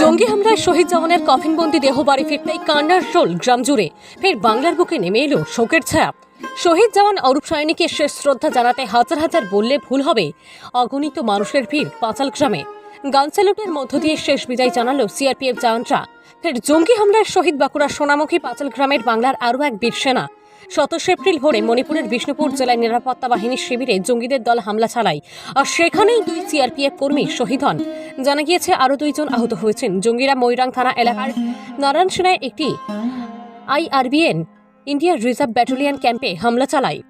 জঙ্গি হামলায় শহীদ জওয়ানের কফিনবন্দি দেহ বাড়ি ফিরতেই কান্নার রোল গ্রাম জুড়ে। ফের বাংলার বুকে নেমে এলো শোকের ছায়া। শহীদ জওয়ান অরূপ সায়নীকে শেষ শ্রদ্ধা জানাতে হাজার হাজার বললে ভুল হবে, অগণিত মানুষের ভিড় পাঁচাল গ্রামে। গান স্যালুটের মধ্য দিয়ে শেষ বিদায় জানালো সিআরপিএফ জওয়ানরা। ফের জঙ্গি হামলায় শহীদ বাঁকুড়ার সোনামুখী পাঁচাল গ্রামের বাংলার আরও এক বীর সেনা। 27 এপ্রিল ভোরে মণিপুরের বিষ্ণুপুর জেলায় নিরাপত্তা বাহিনীর শিবিরে জঙ্গিদের দল হামলা চালায়, আর সেখানেই 2 সিআরপিএফ কর্মী শহীদ হন। জানা গিয়েছে আরও 2 জন আহত হয়েছেন। জঙ্গিরা ময়রাং থানা এলাকার নারায়ণ সেনায় একটি IRBN ইন্ডিয়ান রিজার্ভ ব্যাটালিয়ন ক্যাম্পে হামলা চালায়।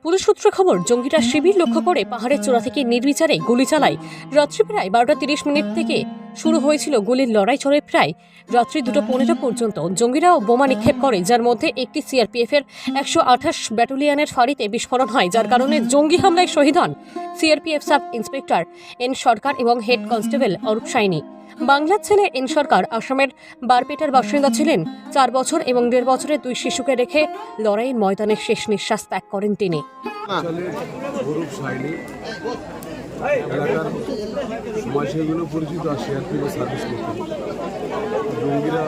পুলিশ সূত্রে খবর, জঙ্গিরা শিবির লক্ষ্য করে পাহাড়ের চূড়া থেকে নির্বিচারে গুলি চালায়। রাত্রি প্রায় 12:30 থেকে শুরু হয়েছিল গুলির লড়াই, চলে প্রায় রাত্রি 2:15 পর্যন্ত। জঙ্গিরাও বোমা নিক্ষেপ করে, যার মধ্যে একটি সিআরপিএফ এর 128 ব্যাটালিয়নের ফাঁড়িতে বিস্ফোরণ হয়, যার কারণে জঙ্গি হামলায় শহীদ হন সিআরপিএফ সাব ইন্সপেক্টর এন সরকার এবং হেড কনস্টেবল অরূপ সায়নী। বাংলার ছেলে এন সরকার আসামের বারপেটার বাসিন্দা ছিলেন। 4 বছর এবং 1.5 বছরের 2 শিশুকে রেখে লড়াইয়ের ময়দানে শেষ নিঃশ্বাস ত্যাগ করেন তিনি। অরূপ সায়নী এলাকার সমাজসেবীগুলো পরিচিত, আর সিআরপিএফ সার্ভিস করতেন। জঙ্গিরা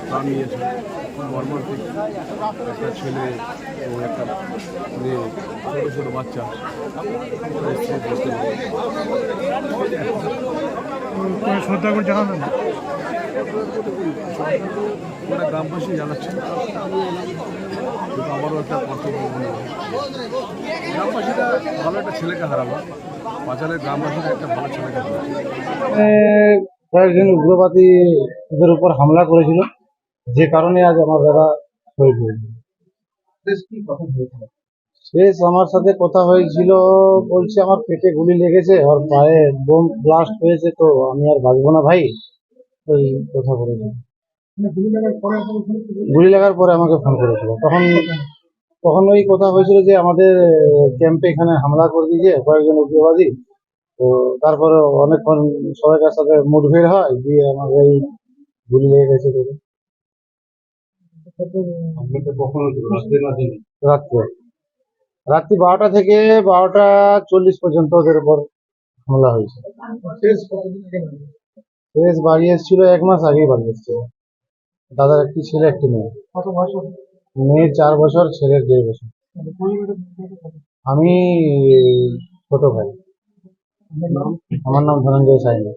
প্রাণ নিয়েছে। মর্মান্তিক, একটা ছেলে এবং একটা মেয়ে, ছোটো ছোটো বাচ্চা। শ্রদ্ধা করে জানালেন ওরা গ্রামবাসী জানাচ্ছেন, কিন্তু আমারও একটা কর্তব্য মনে হয়। গ্রামবাসীরা ভালো একটা ছেলেকে হারালো, বাজারের গ্রামবাসীরা একটা ভালো ছেলেকে হারালো। কয়েকজন উগ্রবাদীদের উপর হামলা করেছিল, যে কারণে আজ আমার দাদা শহীদ হয়েছিল। শেষ আমার সাথে কথা হয়েছিল, বলছে আমার পেটে গুলি লেগেছে, আর পায়ে বোম ব্লাস্ট হয়েছে, তো আমি আর বাঁচবো না ভাই, ওই কথা বলেছিল। গুলি লাগার পরে আমাকে ফোন করেছিল, তখন ওই কথা হয়েছিল যে আমাদের ক্যাম্পে এখানে হামলা করে দিয়েছে কয়েকজন উগ্রবাদী। তো তারপরে অনেকক্ষণ সবাইকার সাথে মুঠভেড় হয়, দিয়ে আমাকে এই গুলি লেগে গেছে। রাত্রি 12টা থেকে 12:40 পর্যন্ত ওদের উপর হামলা হয়েছে। শেষ বাড়ি এসেছিল 1 মাস আগেই বাড়ি এসেছিল। দাদার একটি ছেলে, একটি মেয়ে। মেয়ে 4 বছর, ছেলের 1.5 বছর। আমি ছোট ভাই। আমার নাম ধনঞ্জয় সায়নী।